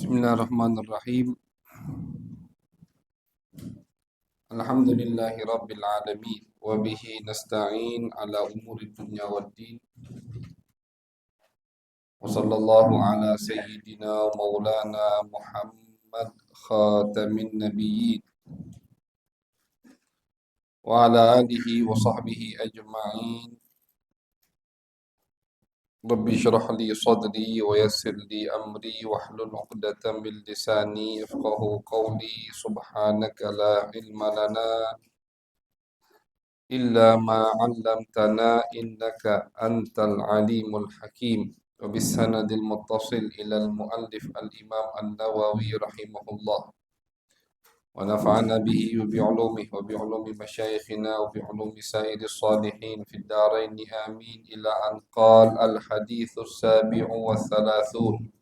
Bismillahirrahmanirrahim. Alhamdulillahi rabbil alamin wa bihi nasta'in ala umuri dunya waddin. Wa sallallahu ala sayyidina wa maulana Muhammad khatamin nabiyyin wa ala alihi wa sahbihi ajma'in. Rabbi shrah li sadri wa yassir li amri wahlul 'uqdatam min lisani yafqahu qawli. Subhanaka la ilma lana إلا ما علمتنا إنك أنت العليم الحكيم. وبالسند المتصل إلى المؤلف الإمام النووي رحمه الله، ونفعنا به وبعلومه وبعلوم مشايخنا وبعلوم سائر الصالحين في الدارين آمين. إلى أن قال: الحديث السابع والثلاثون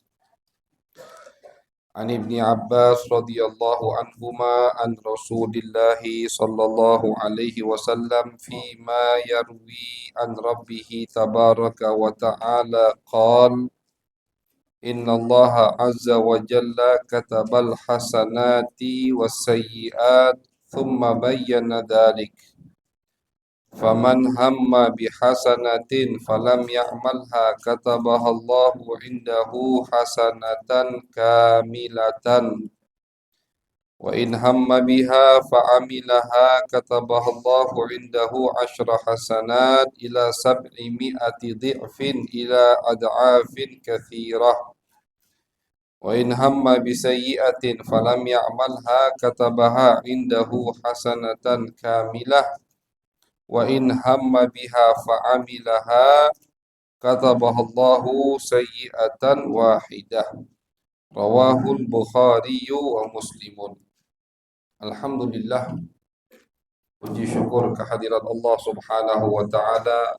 عن ابن عباس رضي الله عنهما عن رسول الله صلى الله عليه وسلم فيما يروي عن ربه تبارك وتعالى قال: إن الله عز وجل كتب الحسنات والسيئات ثم بين ذلك، فمن هم بحسنة فلم يعملها كتبها الله عنده حسنة كاملة، وإن هم بها فعملها كتبها الله عنده 10 حسنات إلى 700 ضعف إلى أضعاف كثيرة، وإن هم بسيئة فلم يعملها كتبها عنده حسنة كاملة، وإن هم بها فعملها كتبها الله سيئة واحدة. رواه البخاري ومسلم. Alhamdulillah, puji syukur kehadirat Allah Subhanahu wa taala.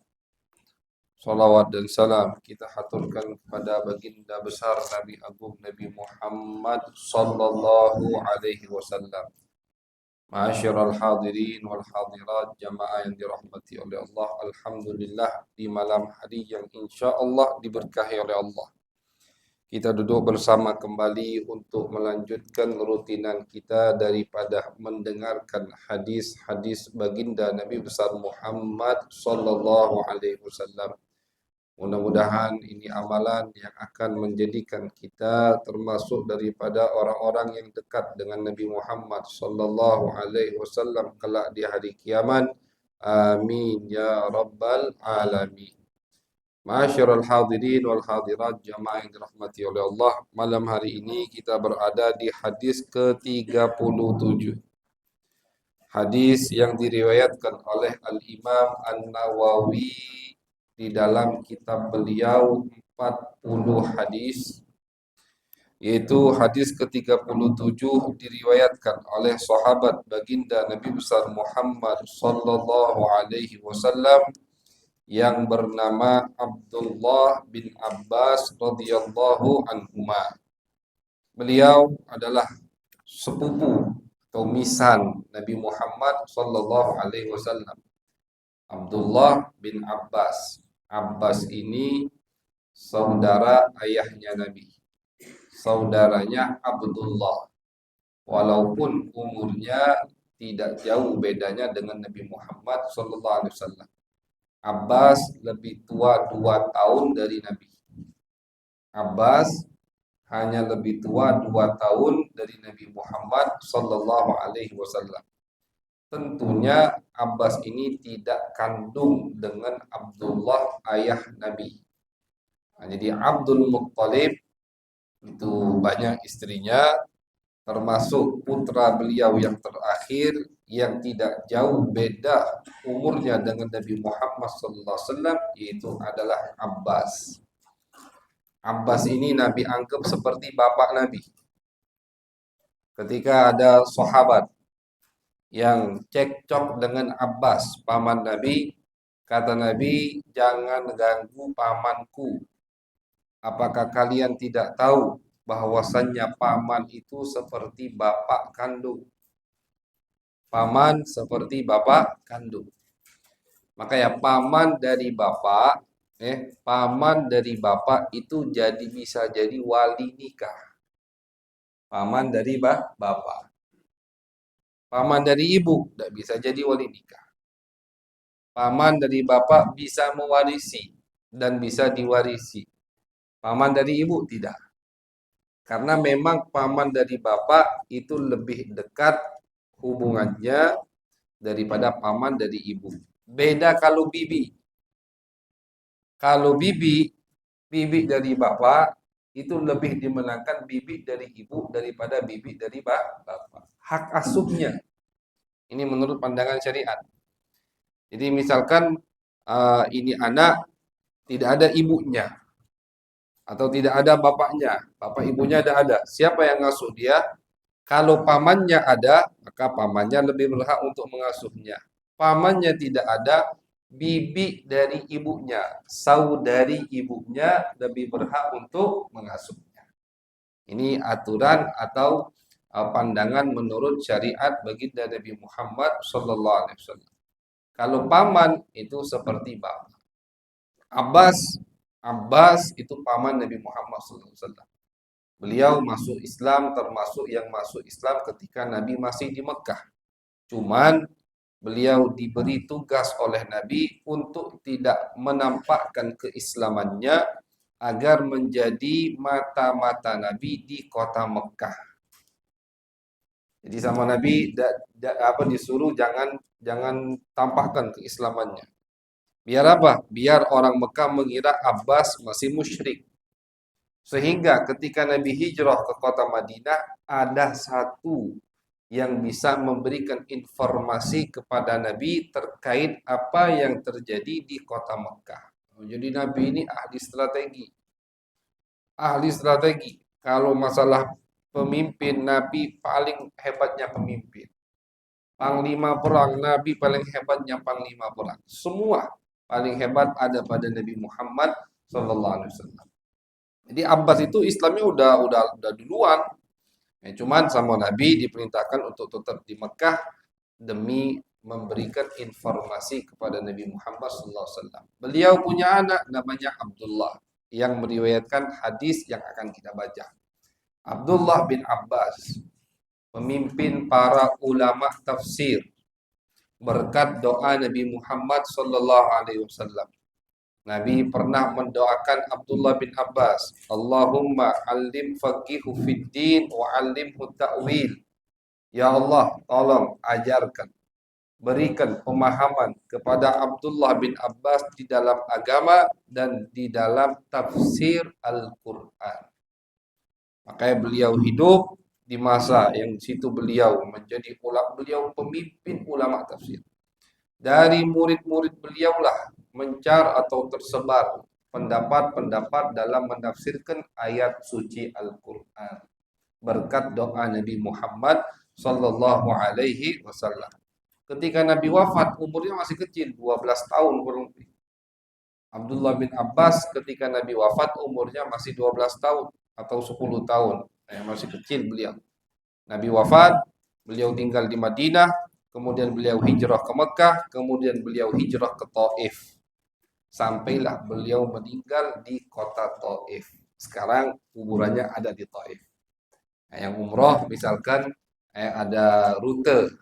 Salawat dan salam kita haturkan kepada baginda besar Nabi Agung Nabi Muhammad sallallahu alaihi wasallam. Ma'asyiral hadirin wal hadirat, jamaah yang dirahmati oleh Allah, alhamdulillah di malam hari yang insyaallah diberkahi oleh Allah, kita duduk bersama kembali untuk melanjutkan rutinan kita daripada mendengarkan hadis-hadis baginda Nabi besar Muhammad sallallahu alaihi wasallam. Mudah-mudahan ini amalan yang akan menjadikan kita termasuk daripada orang-orang yang dekat dengan Nabi Muhammad sallallahu alaihi wasallam kelak di hari kiamat. Amin ya rabbal alamin. Ma'asyiral hadirin wal hadirat, jamaah yang dirahmati oleh Allah, malam hari ini kita berada di hadis ke-37. Hadis yang diriwayatkan oleh Al-Imam An-Nawawi di dalam kitab beliau 40 hadis, yaitu hadis ke-37 diriwayatkan oleh sahabat baginda Nabi besar Muhammad sallallahu alaihi wasallam yang bernama Abdullah bin Abbas radhiyallahu anhuma. Beliau adalah sepupu atau misan Nabi Muhammad sallallahu alaihi wasallam. Abdullah bin Abbas. Abbas ini saudara ayahnya Nabi. Saudaranya Abdullah. Walaupun umurnya tidak jauh bedanya dengan Nabi Muhammad sallallahu alaihi wasallam. Abbas lebih tua 2 tahun dari Nabi. Abbas hanya lebih tua 2 tahun dari Nabi Muhammad sallallahu alaihi wasallam. Tentunya Abbas ini tidak kandung dengan Abdullah ayah Nabi. Nah, jadi Abdul Muttalib itu banyak istrinya, termasuk putra beliau yang terakhir yang tidak jauh beda umurnya dengan Nabi Muhammad SAW, yaitu adalah Abbas. Abbas ini Nabi anggap seperti bapak Nabi. Ketika ada sahabat yang cekcok dengan Abbas, paman Nabi, kata Nabi, jangan ganggu pamanku. Apakah kalian tidak tahu bahwasannya paman itu seperti bapak kandung? Paman seperti bapak kandung. Maka ya paman dari bapak, paman dari bapak itu bisa jadi wali nikah. paman dari bapak. Paman dari ibu tidak bisa jadi wali nikah. Paman dari bapak bisa mewarisi dan bisa diwarisi. Paman dari ibu tidak. Karena memang paman dari bapak itu lebih dekat hubungannya daripada paman dari ibu. Beda kalau bibi. Kalau bibi dari bapak itu lebih dimenangkan bibi dari ibu daripada bibi dari bapak. Hak asuhnya. Ini menurut pandangan syariat. Jadi misalkan ini anak tidak ada ibunya atau tidak ada bapaknya, bapak ibunya ada. Siapa yang ngasuh dia? Kalau pamannya ada, maka pamannya lebih berhak untuk mengasuhnya. Pamannya tidak ada, bibi dari ibunya, saudari ibunya lebih berhak untuk mengasuhnya. Ini aturan atau pandangan menurut syariat baginda Nabi Muhammad SAW. Kalau paman itu seperti bapak. Abbas itu paman Nabi Muhammad SAW. Beliau masuk Islam termasuk yang masuk Islam ketika Nabi masih di Mekah. Cuman beliau diberi tugas oleh Nabi untuk tidak menampakkan keislamannya agar menjadi mata-mata Nabi di kota Mekah. Jadi sama Nabi disuruh jangan tampakkan keislamannya. Biar apa? Biar orang Mekah mengira Abbas masih musyrik. Sehingga ketika Nabi hijrah ke kota Madinah, ada satu yang bisa memberikan informasi kepada Nabi terkait apa yang terjadi di kota Mekah. Jadi Nabi ini ahli strategi. Ahli strategi. Kalau masalah pemimpin, Nabi paling hebatnya pemimpin. Panglima perang, Nabi paling hebatnya panglima perang. Semua paling hebat ada pada Nabi Muhammad sallallahu alaihi wasallam. Jadi Abbas itu Islamnya udah duluan. Cuman sama Nabi diperintahkan untuk tetap di Mekah demi memberikan informasi kepada Nabi Muhammad sallallahu alaihi wasallam. Beliau punya anak namanya Abdullah yang meriwayatkan hadis yang akan kita baca. Abdullah bin Abbas, pemimpin para ulama tafsir, berkat doa Nabi Muhammad sallallahu alaihi wasallam. Nabi pernah mendoakan Abdullah bin Abbas, Allahumma alim faqihu fid din wa alimhu ta'wil. Ya Allah, tolong ajarkan, berikan pemahaman kepada Abdullah bin Abbas di dalam agama dan di dalam tafsir Al-Quran. Makanya beliau hidup di masa yang di situ beliau menjadi beliau pemimpin ulama tafsir. Dari murid-murid beliaulah mencar atau tersebar pendapat-pendapat dalam menafsirkan ayat suci Al-Quran berkat doa Nabi Muhammad sallallahu alaihi wasallam. Ketika Nabi wafat umurnya masih kecil, 12 tahun kurang lebih. Abdullah bin Abbas ketika Nabi wafat umurnya masih 12 tahun atau 10 tahun. Masih kecil beliau. Nabi wafat, beliau tinggal di Madinah, kemudian beliau hijrah ke Mekah, kemudian beliau hijrah ke Taif. Sampailah beliau meninggal di kota Taif. Sekarang kuburannya ada di Taif. Yang umroh misalkan ada rute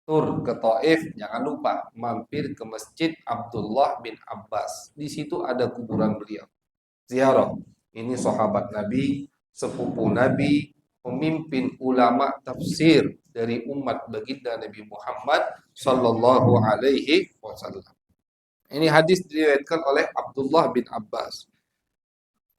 tur ke Taif, jangan lupa mampir ke Masjid Abdullah bin Abbas. Di situ ada kuburan beliau. Ziarah. Ini sahabat Nabi, sepupu Nabi, pemimpin ulama tafsir dari umat baginda Nabi Muhammad sallallahu alaihi wasallam. Ini hadis diriwayatkan oleh Abdullah bin Abbas.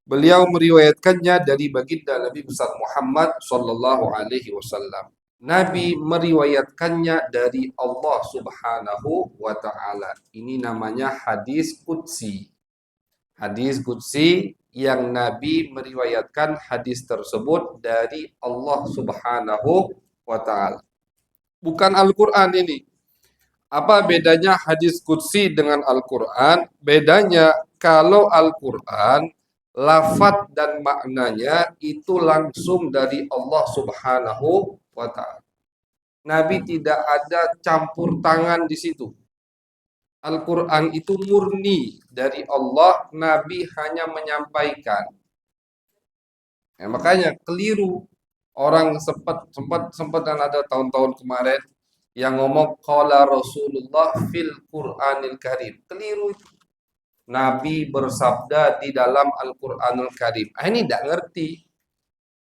Beliau meriwayatkannya dari baginda Nabi besar Muhammad sallallahu alaihi wasallam. Nabi meriwayatkannya dari Allah Subhanahu wa taala. Ini namanya hadis qudsi. Hadis qudsi yang Nabi meriwayatkan hadis tersebut dari Allah Subhanahu wa taala. Bukan Al-Qur'an ini. Apa bedanya hadis qudsi dengan Al-Qur'an? Bedanya kalau Al-Qur'an lafaz dan maknanya itu langsung dari Allah Subhanahu wa taala. Nabi tidak ada campur tangan di situ. Al-Quran itu murni dari Allah, Nabi hanya menyampaikan. Makanya keliru Orang sempat kan ada tahun-tahun kemarin yang ngomong qala Rasulullah fil Qur'anil Karim. Keliru. Nabi bersabda di dalam Al-Qur'anul Karim. Ini tidak ngerti.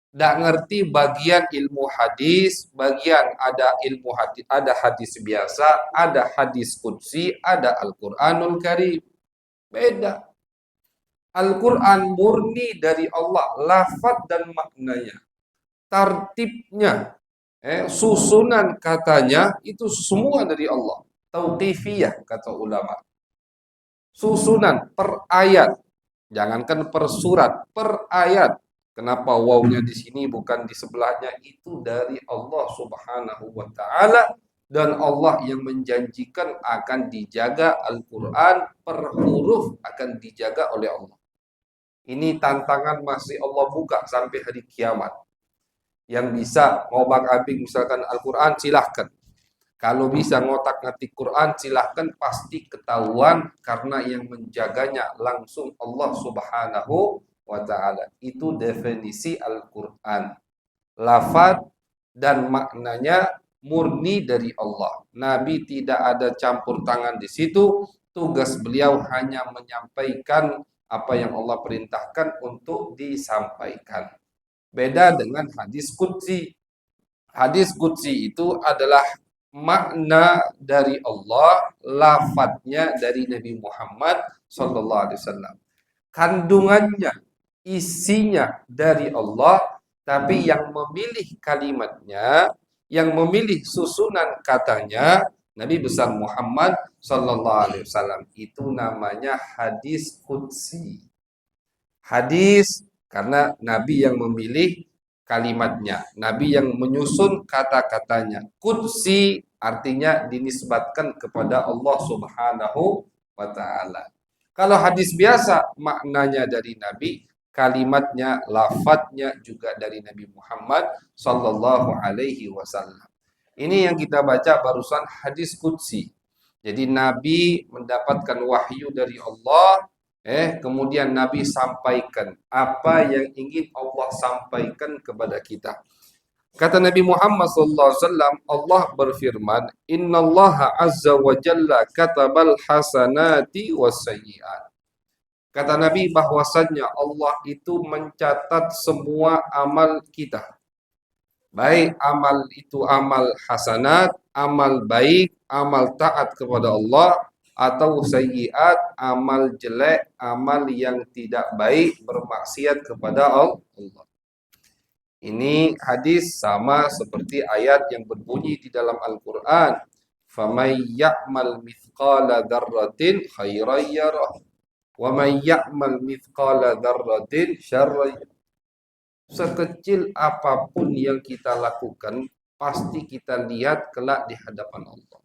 Tidak ngerti bagian ilmu hadis, bagian ada ilmu hadis, ada hadis biasa, ada hadis qudsi, ada Al-Qur'anul Karim. Beda. Al-Quran murni dari Allah, lafaz dan maknanya, tartibnya, susunan katanya itu semua dari Allah. Tauqifiyah kata ulama. Susunan per ayat, jangankan per surat, per ayat. Kenapa wawnya di sini bukan di sebelahnya? Itu dari Allah Subhanahu wa taala, dan Allah yang menjanjikan akan dijaga Al-Qur'an per huruf, akan dijaga oleh Allah. Ini tantangan masih Allah buka sampai hari kiamat. Yang bisa ngobak-abik misalkan Al-Quran, silahkan. Kalau bisa ngotak-ngatik Quran, silahkan, pasti ketahuan karena yang menjaganya langsung Allah Subhanahu wa ta'ala. Itu definisi Al-Quran. Lafaz dan maknanya murni dari Allah. Nabi tidak ada campur tangan di situ. Tugas beliau hanya menyampaikan apa yang Allah perintahkan untuk disampaikan. Beda dengan hadis qudsi. Hadis qudsi itu adalah makna dari Allah, lafadznya dari Nabi Muhammad SAW. Kandungannya, isinya dari Allah, tapi yang memilih kalimatnya, yang memilih susunan katanya, Nabi besar Muhammad SAW. Itu namanya hadis qudsi. Hadis karena Nabi yang memilih kalimatnya, Nabi yang menyusun kata-katanya. Qudsi artinya dinisbatkan kepada Allah Subhanahu wa taala. Kalau hadis biasa maknanya dari Nabi, kalimatnya, lafadznya juga dari Nabi Muhammad sallallahu alaihi wasallam. Ini yang kita baca barusan hadis qudsi. Jadi Nabi mendapatkan wahyu dari Allah, kemudian Nabi sampaikan apa yang ingin Allah sampaikan kepada kita. Kata Nabi Muhammad SAW, Allah berfirman, Innallaha azza wa jalla katabal hasanati wassayiat. Kata Nabi bahwasannya Allah itu mencatat semua amal kita. Baik amal itu amal hasanat, amal baik, amal taat kepada Allah, atau sayyiat, amal jelek, amal yang tidak baik, bermaksiat kepada Allah. Ini hadis sama seperti ayat yang berbunyi di dalam Al-Quran. فَمَنْ يَعْمَلْ مِثْقَالَ ذَرَّةٍ خَيْرًا يَرَهُ وَمَنْ يَعْمَلْ مِثْقَالَ ذَرَّةٍ شَرًّا يَرَهُ. Sekecil apapun yang kita lakukan, pasti kita lihat kelak di hadapan Allah.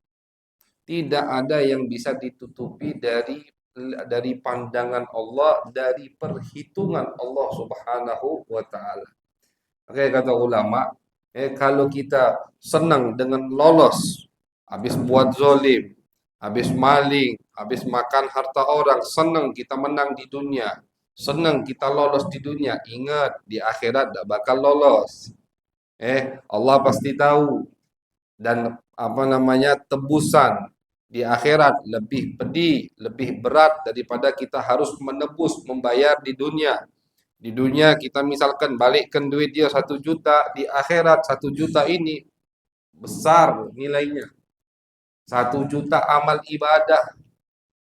Tidak ada yang bisa ditutupi dari pandangan Allah, dari perhitungan Allah Subhanahu wa taala. Oke, kata ulama, kalau kita senang dengan lolos, habis buat zolim, habis maling, habis makan harta orang, senang kita menang di dunia, senang kita lolos di dunia, ingat di akhirat tidak bakal lolos. Allah pasti tahu, dan tebusan di akhirat lebih pedih, lebih berat daripada kita harus menebus, membayar di dunia. Di dunia kita misalkan balikkan duit dia 1 juta, di akhirat 1 juta ini besar nilainya. 1 juta amal ibadah,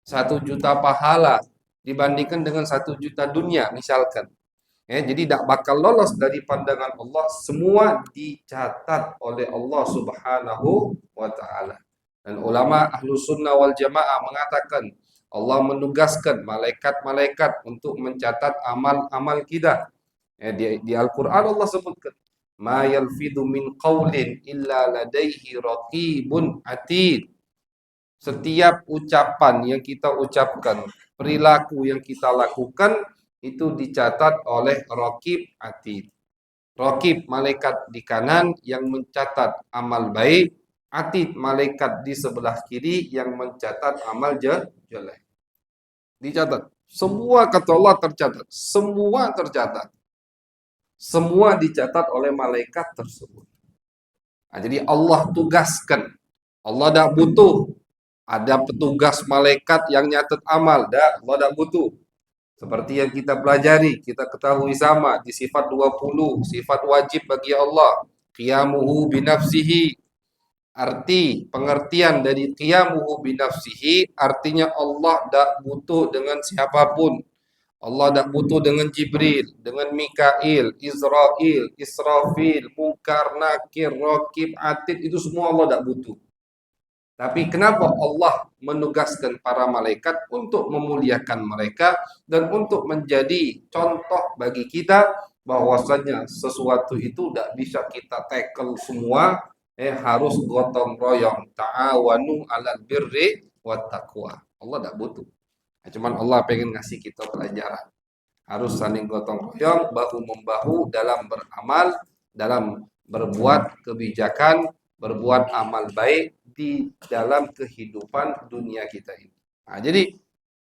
1 juta pahala dibandingkan dengan 1 juta dunia misalkan. Jadi tidak bakal lolos dari pandangan Allah, semua dicatat oleh Allah Subhanahu wa taala. Dan ulama ahlu sunnah wal jamaah mengatakan Allah menugaskan malaikat-malaikat untuk mencatat amal-amal kita. Di Al-Quran Allah sebutkan, ma yalfidu min qawlin illa ladaihi raqibun atid. Setiap ucapan yang kita ucapkan, perilaku yang kita lakukan, itu dicatat oleh raqib atid. Raqib malaikat di kanan yang mencatat amal baik, atid malaikat di sebelah kiri yang mencatat amal jelek. Dicatat. Semua kata Allah tercatat. Semua tercatat. semua dicatat oleh malaikat tersebut. Nah, jadi Allah tugaskan. Allah tidak butuh ada petugas malaikat yang nyatet amal. Allah tidak butuh. Seperti yang kita pelajari, kita ketahui sama di sifat 20, sifat wajib bagi Allah. Qiyamuhu binafsihi. Arti pengertian dari qiyamuhu binafsihi artinya Allah tidak butuh dengan siapapun. Allah tidak butuh dengan Jibril, dengan Mikail, Israel, Israfil, Munkar, Nakir, Raqib, Atid, itu semua Allah tidak butuh. Tapi kenapa Allah menugaskan para malaikat untuk memuliakan mereka dan untuk menjadi contoh bagi kita bahwasanya sesuatu itu tidak bisa kita tackle semua, harus gotong royong, ta'awanu 'alal birri wat taqwa. Allah tidak butuh. Cuman Allah pengen ngasih kita pelajaran. Harus saling gotong royong, bahu membahu dalam beramal, dalam berbuat kebijakan, berbuat amal baik di dalam kehidupan dunia kita ini. Nah, jadi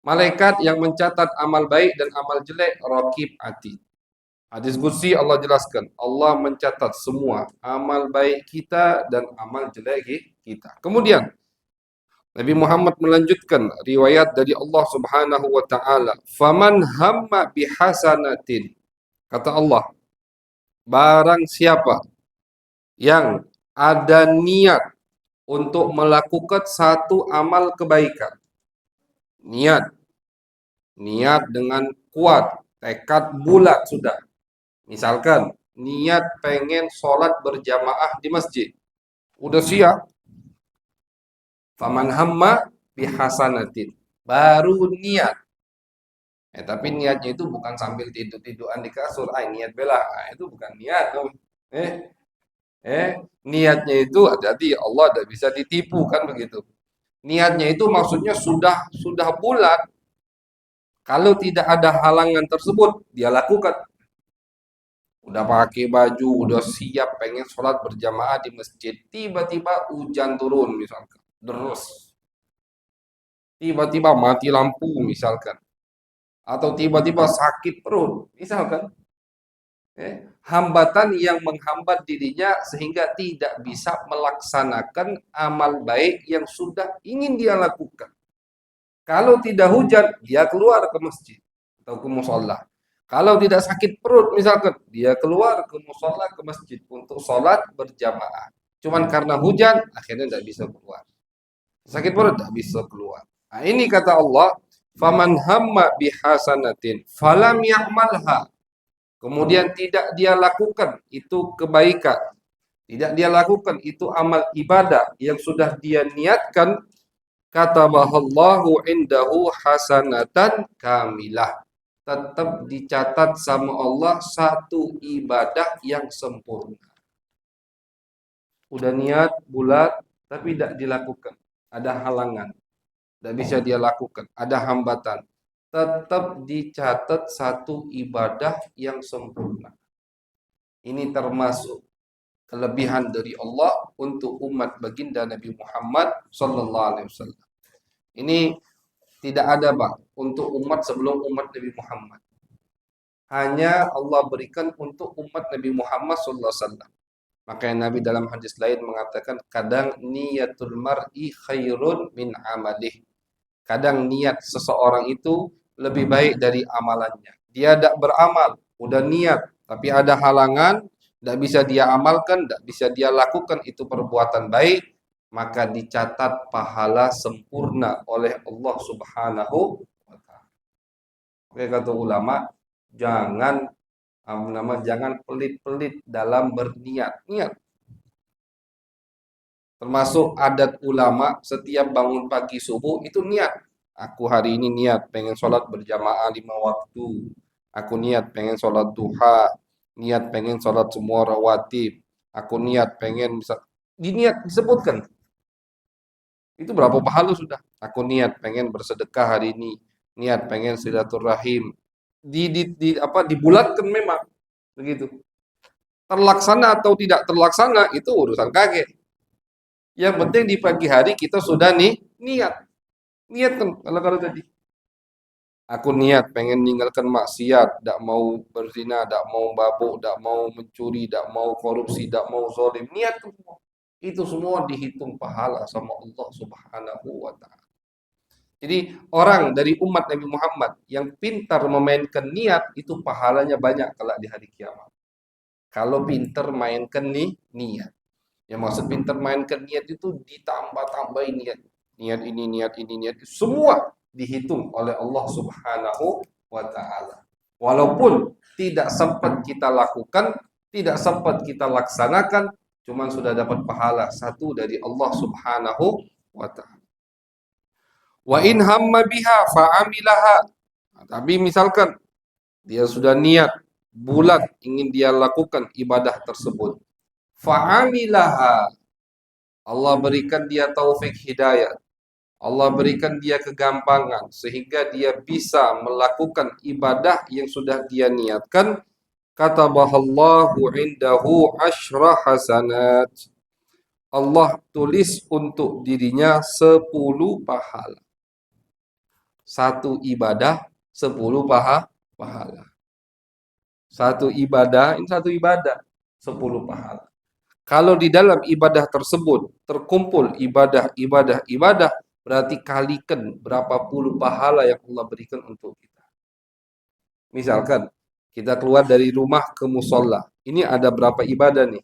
malaikat yang mencatat amal baik dan amal jelek raqib atid. Hadis qudsi Allah jelaskan, Allah mencatat semua amal baik kita dan amal jelek kita. Kemudian Nabi Muhammad melanjutkan riwayat dari Allah Subhanahu wa taala, "Faman hamma bihasanatin." Kata Allah, barang siapa yang ada niat untuk melakukan satu amal kebaikan. Niat dengan kuat, tekad bulat sudah. Misalkan niat pengen sholat berjamaah di masjid. Udah siap. Faman hamma bihasanatin. Baru niat. Tapi niatnya itu bukan sambil tidur-tiduran di kasur. Niat bela. Itu bukan niat. Niatnya itu jadi Allah tidak bisa ditipu kan begitu. Niatnya itu maksudnya sudah bulat. Kalau tidak ada halangan tersebut, dia lakukan. Udah pakai baju, udah siap pengen sholat berjamaah di masjid. Tiba-tiba hujan turun misalkan. Terus. Tiba-tiba mati lampu misalkan. Atau tiba-tiba sakit perut misalkan. Hambatan yang menghambat dirinya sehingga tidak bisa melaksanakan amal baik yang sudah ingin dia lakukan. Kalau tidak hujan, dia keluar ke masjid atau ke musola. Kalau tidak sakit perut misalkan, dia keluar ke musola ke masjid untuk sholat berjamaah. Cuman karena hujan, akhirnya tidak bisa keluar. Sakit perut tidak bisa keluar. Nah, ini kata Allah, "Faman hamma bihasanatin falam ya'malha." Kemudian tidak dia lakukan itu kebaikan. Tidak dia lakukan itu amal ibadah yang sudah dia niatkan. Katabahallahu indahu hasanatan kamilah. Tetap dicatat sama Allah satu ibadah yang sempurna. Udah niat bulat tapi tidak dilakukan. Ada halangan. Tidak bisa dia lakukan. Ada hambatan. Tetap dicatat satu ibadah yang sempurna. Ini termasuk kelebihan dari Allah untuk umat baginda Nabi Muhammad sallallahu alaihi wasallam. Ini tidak ada, Pak, untuk umat sebelum umat Nabi Muhammad. Hanya Allah berikan untuk umat Nabi Muhammad sallallahu alaihi wasallam. Makanya Nabi dalam hadis lain mengatakan kadang niyatul mar'i khairun min amalih. Kadang niat seseorang itu lebih baik dari amalannya. Dia tidak beramal, udah niat, tapi ada halangan, tidak bisa dia amalkan, tidak bisa dia lakukan itu perbuatan baik, maka dicatat pahala sempurna oleh Allah Subhanahu wa taala. Oke, kata ulama, jangan pelit-pelit dalam berniat. Niat. Termasuk adat ulama setiap bangun pagi subuh itu niat. Aku hari ini niat pengen sholat berjamaah 5 waktu. Aku niat pengen sholat duha. Niat pengen sholat semua rawatib. Aku niat pengen bisa diniat disebutkan. Itu berapa pahala sudah. Aku niat pengen bersedekah hari ini. Niat pengen silaturahim. Dibulatkan memang begitu. Terlaksana atau tidak terlaksana itu urusan kakek. Yang penting di pagi hari kita sudah niat. Niatkan kalau tadi. Aku niat pengen meninggalkan maksiat, tak mau berzina, tak mau mabuk, tak mau mencuri, tak mau korupsi, tak mau zalim. Niat itu semua. Itu semua dihitung pahala sama Allah Subhanahu wa taala. Jadi orang dari umat Nabi Muhammad yang pintar memainkan niat itu pahalanya banyak kelak di hari kiamat. Kalau pintar mainkan niat. Yang maksud pintar mainkan niat itu ditambah-tambahin niat. Niat ini, niat ini, niat itu. Semua dihitung oleh Allah Subhanahu wa taala. Walaupun tidak sempat kita lakukan, tidak sempat kita laksanakan, cuman sudah dapat pahala satu dari Allah Subhanahu wa taala. Wa in hamma biha fa'amilaha. Tapi misalkan dia sudah niat bulat ingin dia lakukan ibadah tersebut. Fa'amilaha. Allah berikan dia taufik hidayah. Allah berikan dia kegampangan sehingga dia bisa melakukan ibadah yang sudah dia niatkan. Katabahallahu indahu asyra hasanat. Allah tulis untuk dirinya 10 pahala. Satu ibadah 10 pahala. Satu ibadah, ini satu ibadah 10 pahala. Kalau di dalam ibadah tersebut terkumpul ibadah, berarti kalikan berapa puluh pahala yang Allah berikan untuk kita. Misalkan kita keluar dari rumah ke musola, ini ada berapa ibadah nih?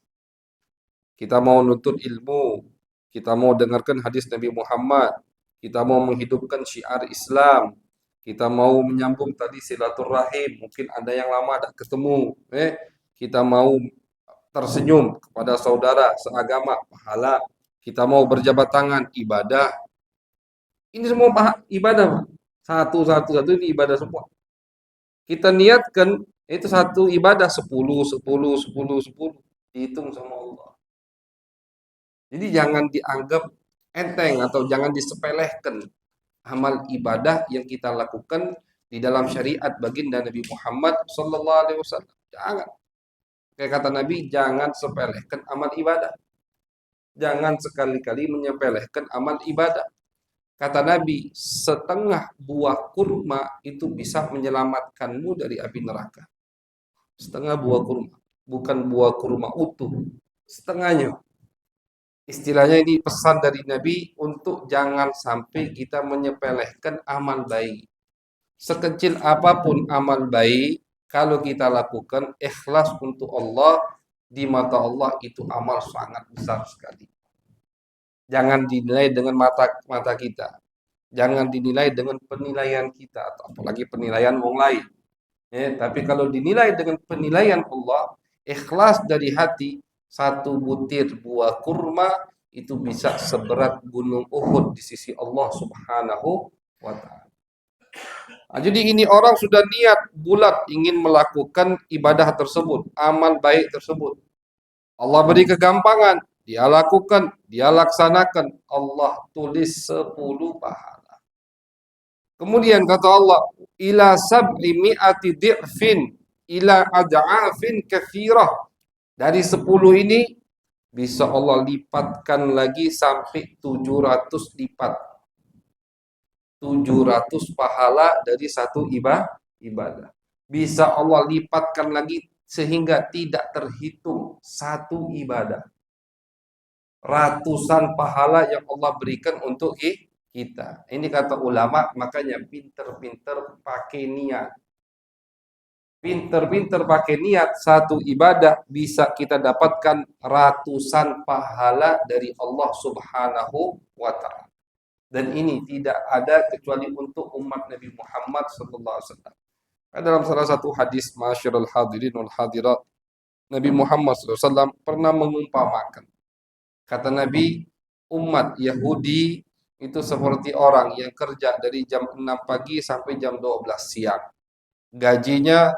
Kita mau nuntut ilmu, kita mau dengarkan hadis Nabi Muhammad, kita mau menghidupkan syiar Islam, kita mau menyambung tadi silaturahim, mungkin ada yang lama tidak ketemu, kita mau tersenyum kepada saudara seagama, pahala. Kita mau berjabat tangan, ibadah. Ini semua ibadah. Satu ini ibadah semua. Kita niatkan itu satu ibadah 10. Dihitung sama Allah. Jadi jangan dianggap enteng atau jangan disepelekan amal ibadah yang kita lakukan di dalam syariat baginda Nabi Muhammad sallallahu alaihi wasallam. Jangan. Kayak kata Nabi, jangan sepelekan amal ibadah. Jangan sekali-kali menyepelekan amal ibadah. Kata Nabi, setengah buah kurma itu bisa menyelamatkanmu dari api neraka. Setengah buah kurma, bukan buah kurma utuh. Setengahnya. Istilahnya ini pesan dari Nabi untuk jangan sampai kita menyepelekan amal baik. Sekecil apapun amal baik, kalau kita lakukan ikhlas untuk Allah, di mata Allah itu amal sangat besar sekali. Jangan dinilai dengan mata kita. Jangan dinilai dengan penilaian kita, atau apalagi penilaian orang lain. Tapi kalau dinilai dengan penilaian Allah, ikhlas dari hati, satu butir buah kurma itu bisa seberat gunung Uhud di sisi Allah Subhanahu wa taala. Nah, jadi ini orang sudah niat bulat ingin melakukan ibadah tersebut, amal baik tersebut. Allah beri kegampangan, dia lakukan, dia laksanakan, Allah tulis 10 pahala. Kemudian kata Allah, ila sab'i mi'ati di'fin ila ad'afin kathirah. Dari 10 ini bisa Allah lipatkan lagi sampai 700 lipat. 700 pahala dari satu ibadah. Bisa Allah lipatkan lagi sehingga tidak terhitung satu ibadah. Ratusan pahala yang Allah berikan untuk kita. Ini kata ulama, makanya pinter-pinter pakai niat. Pinter-pinter pakai niat, satu ibadah bisa kita dapatkan ratusan pahala dari Allah Subhanahu wa taala. Dan ini tidak ada kecuali untuk umat Nabi Muhammad sallallahu alaihi wasallam. Dalam salah satu hadis masyarul hadirin wal hadirat, Nabi Muhammad sallallahu alaihi wasallam pernah mengumpamakan. Kata Nabi, umat Yahudi itu seperti orang yang kerja dari jam 6 pagi sampai jam 12 siang. Gajinya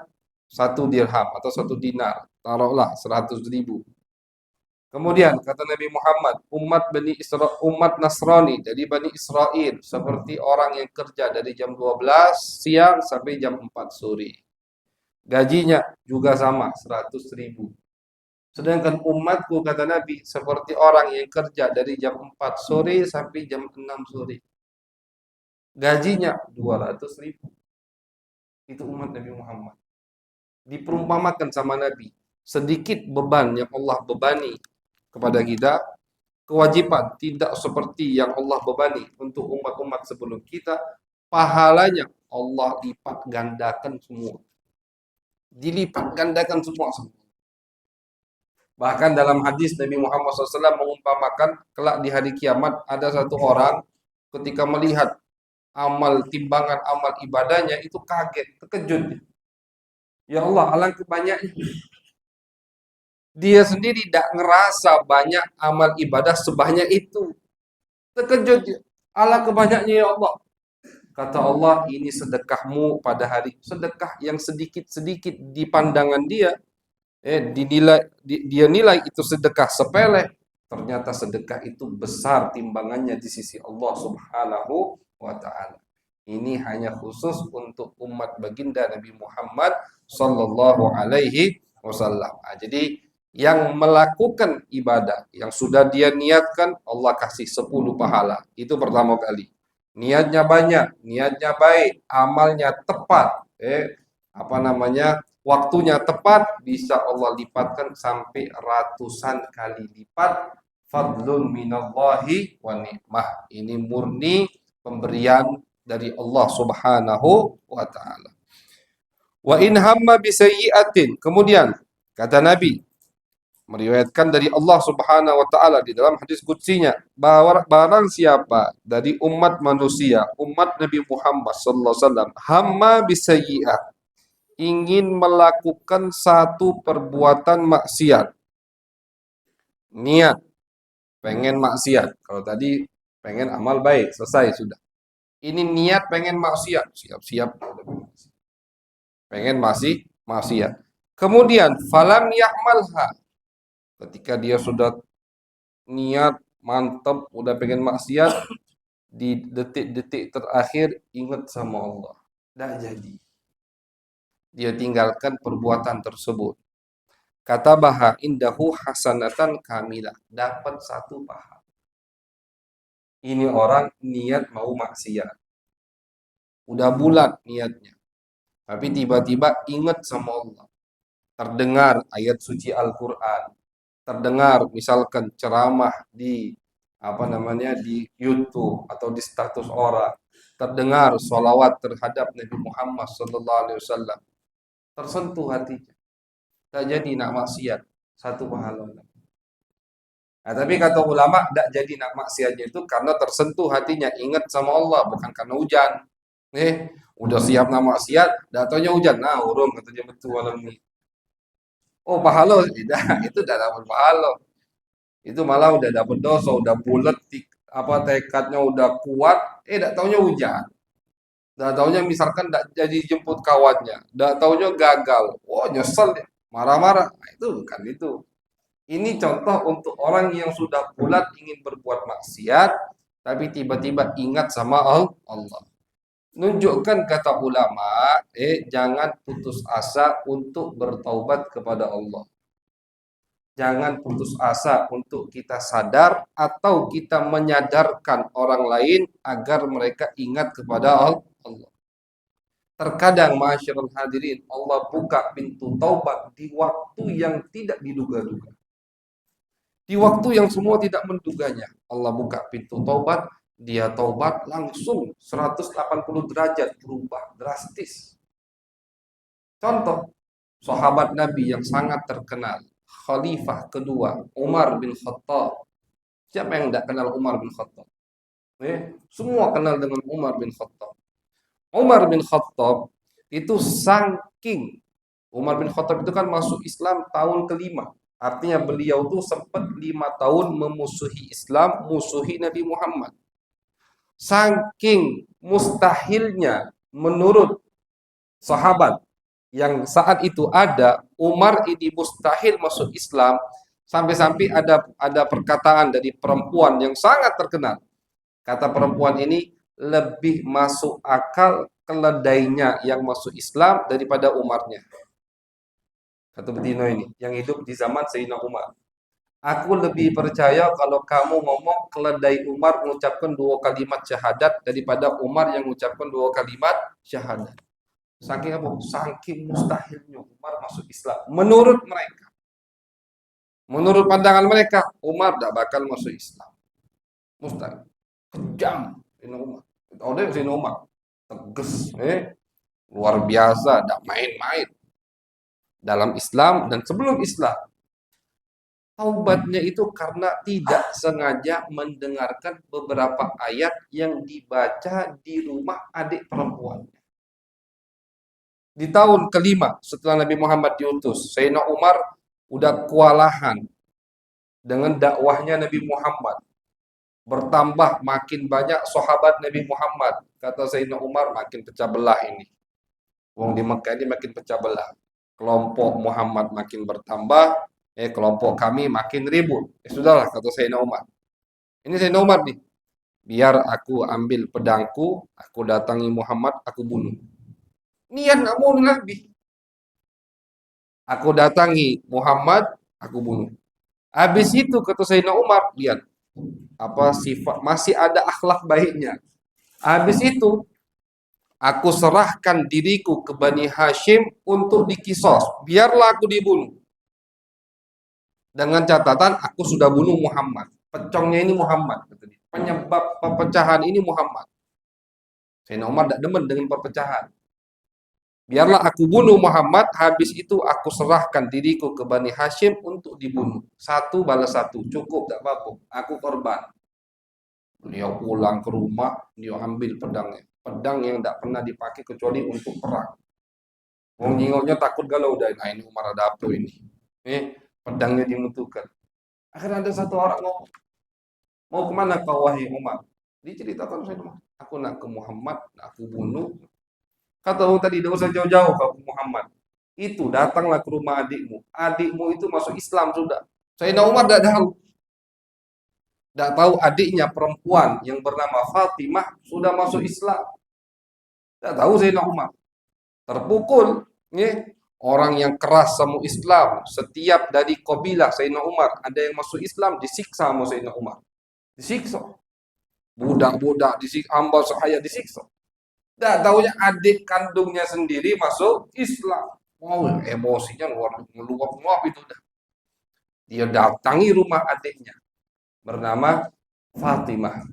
1 dirham atau 1 dinar, taruhlah 100.000. Kemudian kata Nabi Muhammad, umat Nasrani dari Bani Israel seperti orang yang kerja dari jam 12 siang sampai jam 4 sore. Gajinya juga sama, 100.000. Sedangkan umatku kata Nabi seperti orang yang kerja dari jam 4 sore sampai jam 6 sore. Gajinya 200.000. Itu umat Nabi Muhammad. Diperumpamakan sama Nabi. Sedikit beban yang Allah bebani kepada kita, kewajiban tidak seperti yang Allah bebani untuk umat-umat sebelum kita, pahalanya Allah lipat gandakan semua. Dilipat gandakan semua. Bahkan dalam hadis Nabi Muhammad SAW mengumpamakan kelak di hari kiamat ada satu orang ketika melihat timbangan amal ibadahnya itu kaget, terkejut. Ya Allah, alangkah banyaknya. Dia sendiri tidak ngerasa banyak amal ibadah sebanyak itu. Terkejut. Alangkah banyaknya ya Allah. Kata Allah, ini sedekahmu pada hari. Sedekah yang sedikit-sedikit di pandangan dia. Dia nilai itu sedekah sepele. Ternyata sedekah itu besar timbangannya di sisi Allah Subhanahu wa Ta'ala. Ini hanya khusus untuk umat baginda Nabi Muhammad Sallallahu Alaihi Wasallam. Jadi yang melakukan ibadah yang sudah dia niatkan, Allah kasih 10 pahala. Itu pertama kali. Niatnya banyak, niatnya baik, amalnya tepat, waktunya tepat, bisa Allah lipatkan sampai ratusan kali lipat. Fadlun minallahi wa ni'mah. Ini murni pemberian dari Allah Subhanahu wa Ta'ala. Wa in hamma bisayyi'atin. Kemudian kata Nabi meriwayatkan dari Allah Subhanahu wa Ta'ala di dalam hadis qudsinya, barang siapa dari umat manusia, umat Nabi Muhammad sallallahu alaihi wasallam, hamma bisayyi'ah, ingin melakukan satu perbuatan maksiat, niat pengen maksiat. Kalau tadi pengen amal baik, selesai sudah. Ini niat pengen maksiat, siap-siap pengen maksiat. Kemudian falam ya'malha, ketika dia sudah niat mantap, udah pengen maksiat, di detik-detik terakhir ingat sama Allah, tidak jadi. Dia tinggalkan perbuatan tersebut. Kata Baha indahu hasanatan kamilah, dapat satu pahala. Ini orang niat mau maksiat, udah bulat niatnya, tapi tiba-tiba ingat sama Allah. Terdengar ayat suci Al-Quran, terdengar misalkan ceramah di di YouTube atau di status orang, terdengar sholawat terhadap Nabi Muhammad SAW, tersentuh hatinya, tak jadi nak maksiat, satu pahala. Nah, tapi kata ulama, tidak jadi nak maksiatnya itu karena tersentuh hatinya, ingat sama Allah, bukan karena hujan. Udah siap nak maksiat, datanya hujan, nah urung katanya betul malam ini. Oh pahala, tidak, itu tidak dapat pahala. Itu malah udah dapat dosa, udah bulat, tekadnya udah kuat, tidak taunya hujan. Tidak taunya misalkan tidak jadi jemput kawannya, tidak taunya gagal. Oh nyesel, marah-marah. Nah, itu bukan itu. Ini contoh untuk orang yang sudah bulat ingin berbuat maksiat, tapi tiba-tiba ingat sama Allah. Nunjukkan kata ulama, jangan putus asa untuk bertaubat kepada Allah. Jangan putus asa untuk kita sadar atau kita menyadarkan orang lain agar mereka ingat kepada Allah. Terkadang masyarul hadirin, Allah buka pintu taubat di waktu yang tidak diduga-duga. Di waktu yang semua tidak menduganya, Allah buka pintu taubat, dia taubat langsung 180 derajat berubah drastis. Contoh, sahabat Nabi yang sangat terkenal, Khalifah kedua, Umar bin Khattab. Siapa yang tidak kenal Umar bin Khattab? Semua kenal dengan Umar bin Khattab. Umar bin Khattab itu saking, Umar bin Khattab itu kan masuk Islam tahun kelima. Artinya beliau tuh sempat 5 tahun memusuhi Islam, musuhi Nabi Muhammad. Saking mustahilnya menurut sahabat yang saat itu ada, Umar ini mustahil masuk Islam, sampai-sampai ada perkataan dari perempuan yang sangat terkenal. Kata perempuan ini, lebih masuk akal keledainya yang masuk Islam daripada Umarnya. Kata betina ini, yang hidup di zaman Sayyidina Umar. Aku lebih percaya kalau kamu ngomong keledai Umar mengucapkan 2 kalimat syahadat daripada Umar yang mengucapkan 2 kalimat syahadat. Saking apa? Saking mustahilnya Umar masuk Islam. Menurut mereka. Menurut pandangan mereka, Umar tidak bakal masuk Islam. Mustahil. Kejam. Sayyidina Umar. Oleh Sayyidina Umar. Tegas. Luar biasa. Tidak main-main. Dalam Islam dan sebelum Islam. Taubatnya itu karena tidak sengaja mendengarkan beberapa ayat yang dibaca di rumah adik perempuan. Di tahun kelima setelah Nabi Muhammad diutus, Sayyidina Umar udah kewalahan dengan dakwahnya Nabi Muhammad. Bertambah makin banyak sahabat Nabi Muhammad. Kata Sayyidina Umar, makin pecah belah ini. Wong di Mekah ini makin pecah belah. Kelompok Muhammad makin bertambah, kelompok kami makin ribut. Sudahlah, kata Sayyidina Umar. Ini Sayyidina Umar nih. Biar aku ambil pedangku, aku datangi Muhammad, aku bunuh. Niat nggak mau Nabi. Aku datangi Muhammad, aku bunuh. Habis itu kata Sayyidina Umar, lihat apa sifat masih ada akhlak baiknya. Habis itu aku serahkan diriku ke Bani Hashim untuk dikisos. Biarlah aku dibunuh. Dengan catatan aku sudah bunuh Muhammad. Pecongnya ini Muhammad. Penyebab perpecahan ini Muhammad. Sayyidina Umar tidak demen dengan perpecahan. Biarlah aku bunuh Muhammad, habis itu aku serahkan diriku ke Bani Hashim untuk dibunuh. Satu balas satu, cukup, tak apa-apa. Aku korban. Beliau pulang ke rumah, dia ambil pedangnya. Pedang yang tidak pernah dipakai kecuali untuk perang. Wong nyingoknya takut galau, udah, nah ini Umar ada apa ini? Pedangnya dimutuhkan. Akhirnya ada satu orang ngomong, mau kemana kau wahai Umar? Diceritakan saya, aku nak ke Muhammad, aku bunuh. Kata orang tadi, tidak usah jauh-jauh kau Muhammad. Itu datanglah ke rumah adikmu. Adikmu itu masuk Islam sudah. Sayyidina Umar tidak tahu. Tidak tahu adiknya perempuan yang bernama Fatimah sudah masuk Islam. Tidak tahu Sayyidina Umar. Terpukul. Orang yang keras sama Islam. Setiap dari kabilah Sayyidina Umar ada yang masuk Islam, disiksa sama Sayyidina Umar. Disiksa. Budak-budak disiksa, hamba sahaya disiksa. Tidak tahunya adik kandungnya sendiri masuk Islam. Wow, emosinya meluap-luap itu dah. Dia datangi rumah adiknya bernama Fatimah.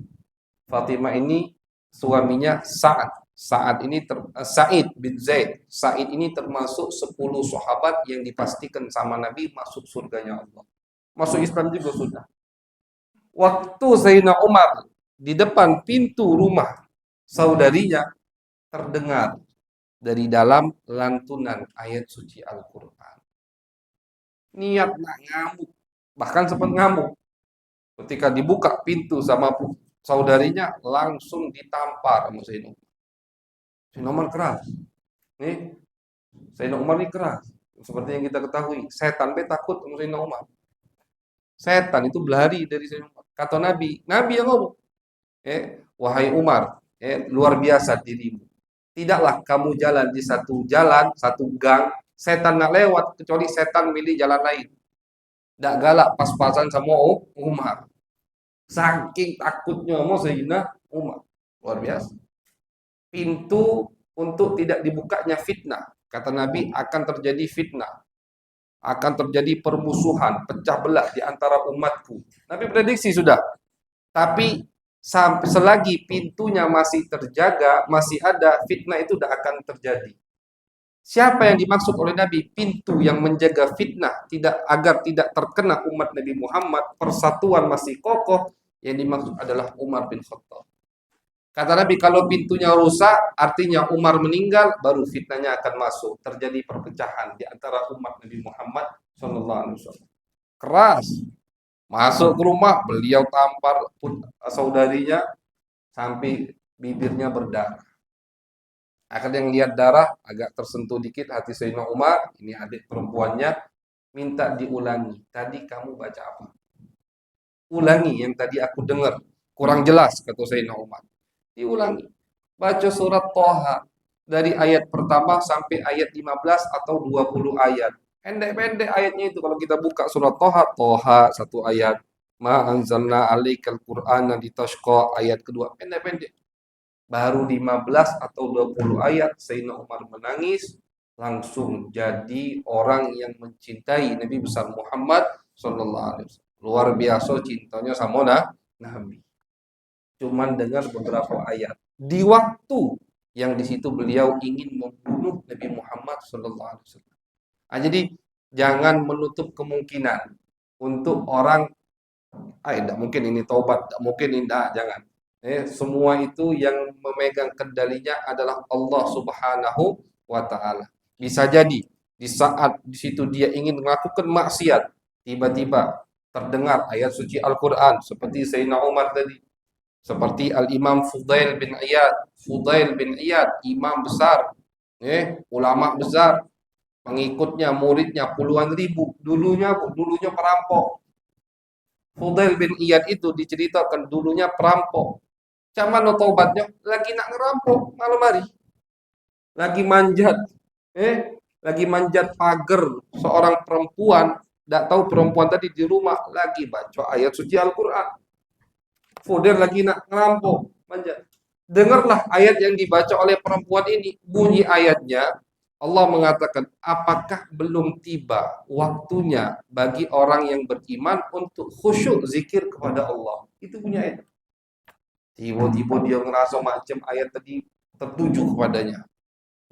Fatimah ini suaminya Sa'ad. Sa'id bin Zaid. Sa'id ini termasuk 10 sahabat yang dipastikan sama Nabi masuk surganya Allah. Masuk Islam juga sudah. Waktu Sayyidina Umar di depan pintu rumah saudarinya, terdengar dari dalam lantunan ayat suci Al-Quran. Niat nak ngamuk, bahkan sempat ngamuk. Ketika dibuka pintu sama saudarinya, langsung ditampar sama Sayyidina Umar. Sayyidina Umar keras. Sayyidina Umar ini keras. Seperti yang kita ketahui, setan takut sama Sayyidina Umar. Setan itu berlari dari Sayyidina Umar. Kata Nabi yang ngomong, wahai Umar, luar biasa dirimu. Tidaklah kamu jalan di satu jalan, satu gang, setan nak lewat, kecuali setan milih jalan lain. Tidak galak pas-pasan sama Umar. Saking takutnya sama Sayyidina Umar. Luar biasa. Pintu untuk tidak dibukanya fitnah. Kata Nabi, akan terjadi fitnah. Akan terjadi permusuhan, pecah belah di antara umatku. Nabi prediksi sudah. Tapi sampai selagi pintunya masih terjaga, masih ada, fitnah itu tidak akan terjadi. Siapa yang dimaksud oleh Nabi? Pintu yang menjaga fitnah agar tidak terkena umat Nabi Muhammad, persatuan masih kokoh, yang dimaksud adalah Umar bin Khattab. Kata Nabi, kalau pintunya rusak, artinya Umar meninggal, baru fitnahnya akan masuk. Terjadi perpecahan di antara umat Nabi Muhammad SAW. Keras. Masuk ke rumah, beliau tampar saudarinya sampai bibirnya berdarah. Akhirnya yang lihat darah, agak tersentuh dikit hati Sayyidina Umar, ini adik perempuannya, minta diulangi. Tadi kamu baca apa? Ulangi yang tadi aku dengar. Kurang jelas, kata Sayyidina Umar. Diulangi. Baca surat Thaha. Dari ayat pertama sampai ayat 15 atau 20 ayat. Pendek-pendek ayatnya itu. Kalau kita buka surat Thaha satu ayat. Ma anzalna alaikal Qur'ana litashqa, ayat kedua. Pendek-pendek. Baru 15 atau 20 ayat Sayyidina Umar menangis, langsung jadi orang yang mencintai Nabi besar Muhammad sallallahu alaihi wasallam. Luar biasa cintanya sama Nabi. Cuman dengar beberapa ayat. Di waktu yang di situ beliau ingin membunuh Nabi Muhammad sallallahu alaihi wasallam. Jadi jangan menutup kemungkinan untuk orang tidak mungkin ini taubat, tidak mungkin ini jangan. Semua itu yang memegang kendalinya adalah Allah Subhanahu wa taala. Bisa jadi di saat di situ dia ingin melakukan maksiat, tiba-tiba terdengar ayat suci Al-Qur'an seperti Sayyidina Umar tadi, seperti Al-Imam Fudail bin Iyad, imam besar, ulama besar, pengikutnya, muridnya puluhan ribu, dulunya perampok. Fudail bin Iyad itu diceritakan dulunya perampok. Cuman taubatnya lagi nak ngerampok malam hari. Lagi manjat. Lagi manjat pagar seorang perempuan, tidak tahu perempuan tadi di rumah lagi baca ayat suci Al-Qur'an. Fudail lagi nak ngerampok, manjat. Dengarlah ayat yang dibaca oleh perempuan ini. Bunyi ayatnya, Allah mengatakan, apakah belum tiba waktunya bagi orang yang beriman untuk khusyuk zikir kepada Allah? Itu punya ayat. Tiba-tiba dia ngerasa macam ayat tadi tertuju kepadanya.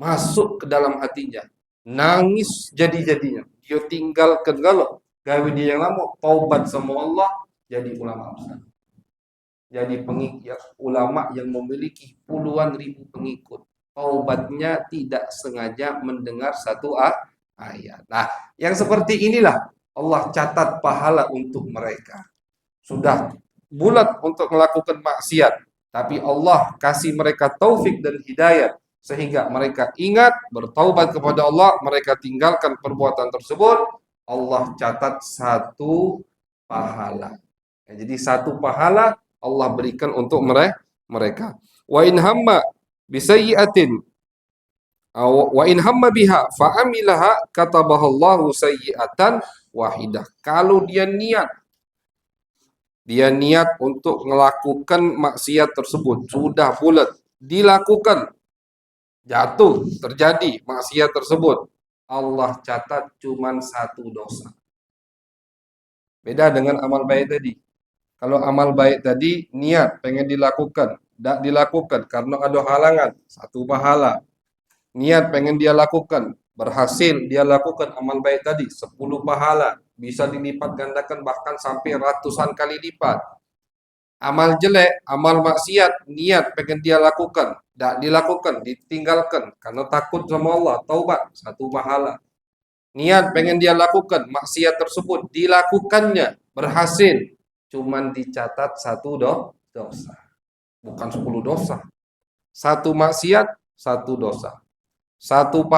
Masuk ke dalam hatinya. Nangis jadi-jadinya. Dia tinggalkan galau. Gawe dia yang lama, taubat sama Allah, jadi ulama besar. Jadi pengikut ulama yang memiliki puluhan ribu pengikut. Taubatnya tidak sengaja mendengar satu ayat. Nah, yang seperti inilah Allah catat pahala untuk mereka. Sudah bulat untuk melakukan maksiat, tapi Allah kasih mereka taufik dan hidayah sehingga mereka ingat bertaubat kepada Allah, mereka tinggalkan perbuatan tersebut, Allah catat satu pahala. Jadi satu pahala Allah berikan untuk mereka. Wa in hamma bisayyi'atin wa in hamma biha fa amilaha katabahallahu sayyi'atan wahidah. Kalau dia niat untuk melakukan maksiat tersebut, sudah bulat dilakukan, jatuh, terjadi maksiat tersebut, Allah catat cuman satu dosa. Beda dengan amal baik tadi. Kalau amal baik tadi niat pengen dilakukan, tidak dilakukan karena ada halangan, satu pahala. Niat pengen dia lakukan, berhasil dia lakukan amal baik tadi, 10 pahala. Bisa dilipat gandakan bahkan sampai ratusan kali lipat. Amal jelek, amal maksiat, niat pengen dia lakukan, tidak dilakukan, ditinggalkan karena takut sama Allah, taubat, satu pahala. Niat pengen dia lakukan, maksiat tersebut dilakukannya, berhasil, cuman dicatat satu dosa. Bukan 10 dosa. Satu maksiat, satu dosa. Satu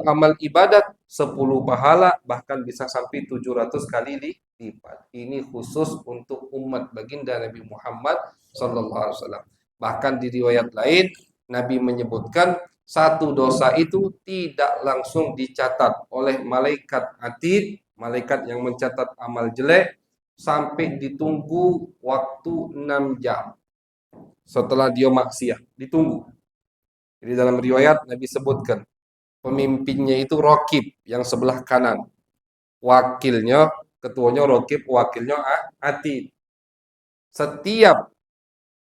amal ibadat, 10 pahala, bahkan bisa sampai 700 kali lipat. Ini khusus untuk umat baginda Nabi Muhammad sallallahu alaihi wasallam. Bahkan di riwayat lain Nabi menyebutkan satu dosa itu tidak langsung dicatat oleh malaikat atid, malaikat yang mencatat amal jelek, sampai ditunggu waktu 6 jam setelah dia maksiat, ditunggu. Jadi dalam riwayat Nabi sebutkan pemimpinnya itu Raqib yang sebelah kanan, wakilnya, ketuanya Raqib, wakilnya Atid. Setiap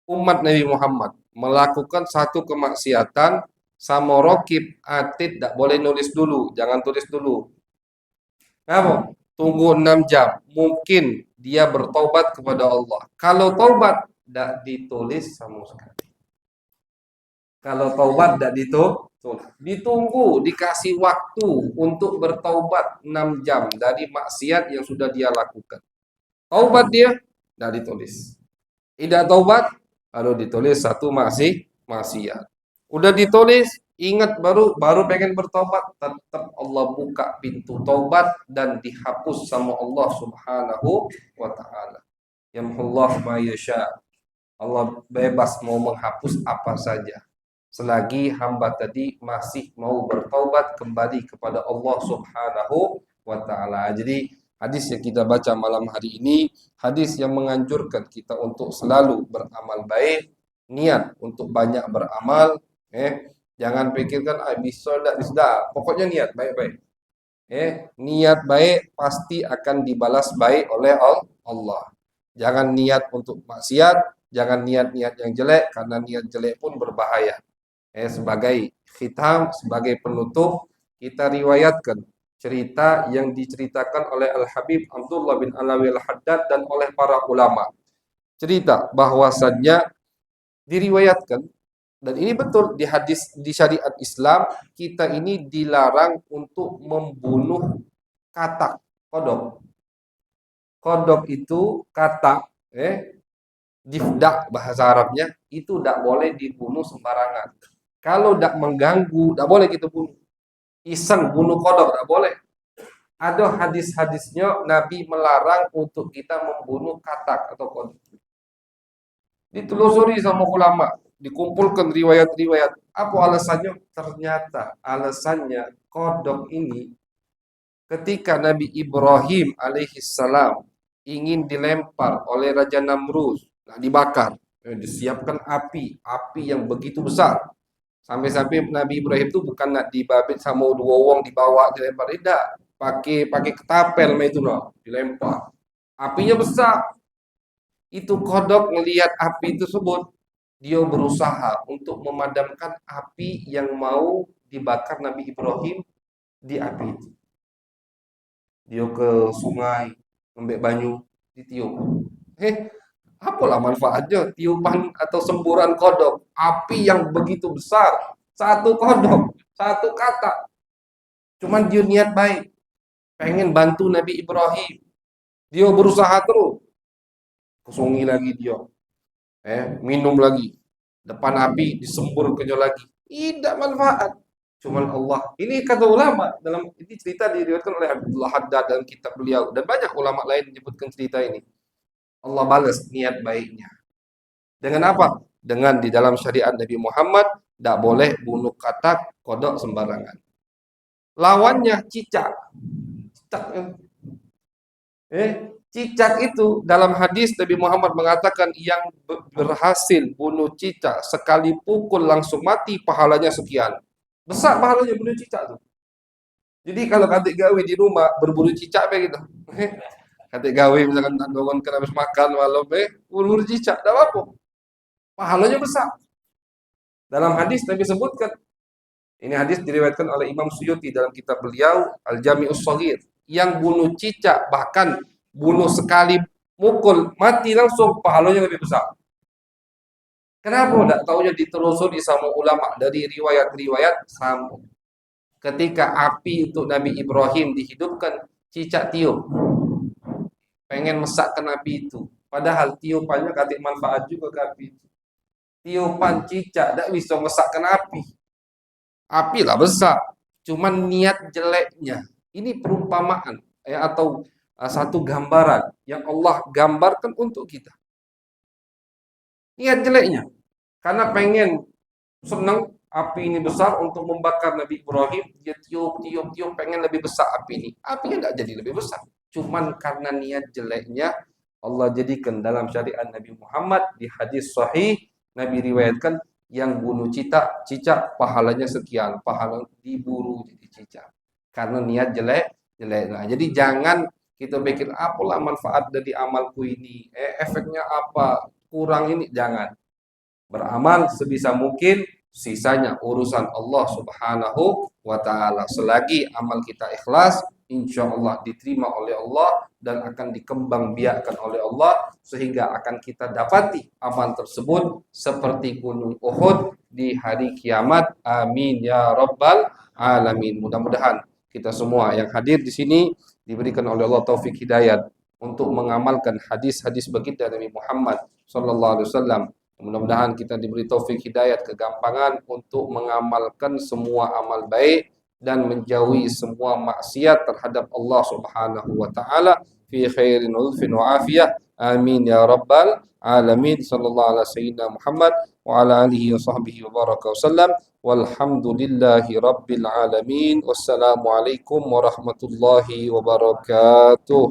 umat Nabi Muhammad melakukan satu kemaksiatan, sama Raqib, Atid tidak boleh nulis dulu, jangan tulis dulu. Kenapa? Tunggu 6 jam, mungkin dia bertaubat kepada Allah. Kalau taubat tidak ditulis sama sekali. Kalau taubat tidak ditunggu, dikasih waktu untuk bertaubat 6 jam dari maksiat yang sudah dia lakukan. Taubat dia tidak ditulis. Tidak taubat, lalu ditulis satu maksiat. Udah ditulis, ingat baru pengen bertaubat, tetap Allah buka pintu taubat dan dihapus sama Allah Subhanahu wa taala. Yamhullah ma yasha. Allah bebas mau menghapus apa saja. Selagi hamba tadi masih mau bertaubat kembali kepada Allah Subhanahu wa taala. Jadi hadis yang kita baca malam hari ini hadis yang menganjurkan kita untuk selalu beramal baik, niat untuk banyak beramal. Jangan pikirkan bisa tidak bisa. Pokoknya niat baik-baik. Niat baik pasti akan dibalas baik oleh Allah. Jangan niat untuk maksiat, jangan niat-niat yang jelek, karena niat jelek pun berbahaya. Sebagai khitam, sebagai penutup, kita riwayatkan cerita yang diceritakan oleh Al-Habib Abdullah bin Alawi Al-Haddad dan oleh para ulama. Cerita bahwasannya diriwayatkan, dan ini betul di hadis di syariat Islam, kita ini dilarang untuk membunuh katak, kodok. Kodok itu katak, difdak bahasa Arabnya, itu tidak boleh dibunuh sembarangan. Kalau tidak mengganggu, tidak boleh kita bunuh. Iseng bunuh kodok, tidak boleh. Ada hadis-hadisnya Nabi melarang untuk kita membunuh katak atau kodok. Ditelusuri sama ulama, dikumpulkan riwayat-riwayat. Apa alasannya? Ternyata alasannya kodok ini ketika Nabi Ibrahim alaihissalam ingin dilempar oleh Raja Namrud, dibakar, disiapkan api yang begitu besar. Sampai-sampai Nabi Ibrahim itu bukan nak dibabit sama dua wong dibawa dilempar, tidak. Pakai ketapel itu dilempar. Apinya besar. Itu kodok ngelihat api tersebut, dia berusaha untuk memadamkan api yang mau dibakar Nabi Ibrahim di api itu. Dia ke sungai, ngambil banyu, ditiup. Apalah manfaatnya tiupan atau semburan kodok? Api yang begitu besar, satu kodok, satu kata. Cuman dia niat baik, pengen bantu Nabi Ibrahim. Dia berusaha terus. Kesungi lagi dia, minum lagi, depan api disembur kenyal lagi, tidak manfaat. Cuman Allah, ini kata ulama, dalam ini cerita diriwayatkan oleh Abdullah Haddad dalam kitab beliau, dan banyak ulama lain menyebutkan cerita ini. Allah balas niat baiknya dengan apa? Dengan di dalam syariat Nabi Muhammad tidak boleh bunuh katak, kodok sembarangan. Lawannya cicak. Cicak itu dalam hadis Nabi Muhammad mengatakan yang berhasil bunuh cicak sekali pukul langsung mati, pahalanya sekian. Besar pahalanya bunuh cicak tuh. Jadi kalau katik gawe di rumah berburu cicak begitu. Katik gawe misalkan nandogon kena habis makan malam berburu cicak, tidak apa-apa. Pahalanya besar. Dalam hadis Nabi sebutkan. Ini hadis diriwayatkan oleh Imam Suyuti dalam kitab beliau Al-Jami'us Shaghir. Yang bunuh cicak bahkan bunuh sekali mukul mati langsung, pahalanya lebih besar. Kenapa? Tidak tahunya ditelusuri sama ulama dari riwayat-riwayat sambung. Ketika api untuk Nabi Ibrahim dihidupkan, cicak tiup, pengen mesakkan api itu. Padahal tiupannya katik manfaat juga ke api itu. Tiupan cicak tidak bisa mesakkan api. Api lah besar, cuman niat jeleknya. Ini perumpamaan atau satu gambaran yang Allah gambarkan untuk kita. Niat jeleknya, karena pengen senang api ini besar untuk membakar Nabi Ibrahim, dia tiup, pengen lebih besar api ini. Apinya tidak jadi lebih besar. Cuman karena niat jeleknya, Allah jadikan dalam syariat Nabi Muhammad di hadis sahih, Nabi riwayatkan yang bunuh cicak pahalanya sekian, pahala diburu jadi cicak. Karena niat jelek. Nah, jadi jangan kita pikir apalah manfaat dari amalku ini, efeknya apa, kurang ini, jangan. Beramal sebisa mungkin, sisanya urusan Allah Subhanahu wa taala. Selagi amal kita ikhlas, insya Allah diterima oleh Allah dan akan dikembangbiakkan oleh Allah, sehingga akan kita dapati amal tersebut seperti gunung Uhud di hari kiamat. Amin ya rabbal alamin. Mudah-mudahan kita semua yang hadir di sini diberikan oleh Allah taufik hidayat untuk mengamalkan hadis-hadis baginda Nabi Muhammad sallallahu alaihi wasallam. Mudah-mudahan kita diberi taufik hidayat, kegampangan untuk mengamalkan semua amal baik dan menjauhi semua maksiat terhadap Allah Subhanahu wa taala fi khairin ulfin wa afiyah. Amin ya rabbal alamin. Sallallahu alaihi sayyidina Muhammad wa ala alihi wa sahbihi wa baraka wasallam. Walhamdulillahi rabbil alamin. Wassalamualaikum warahmatullahi wabarakatuh.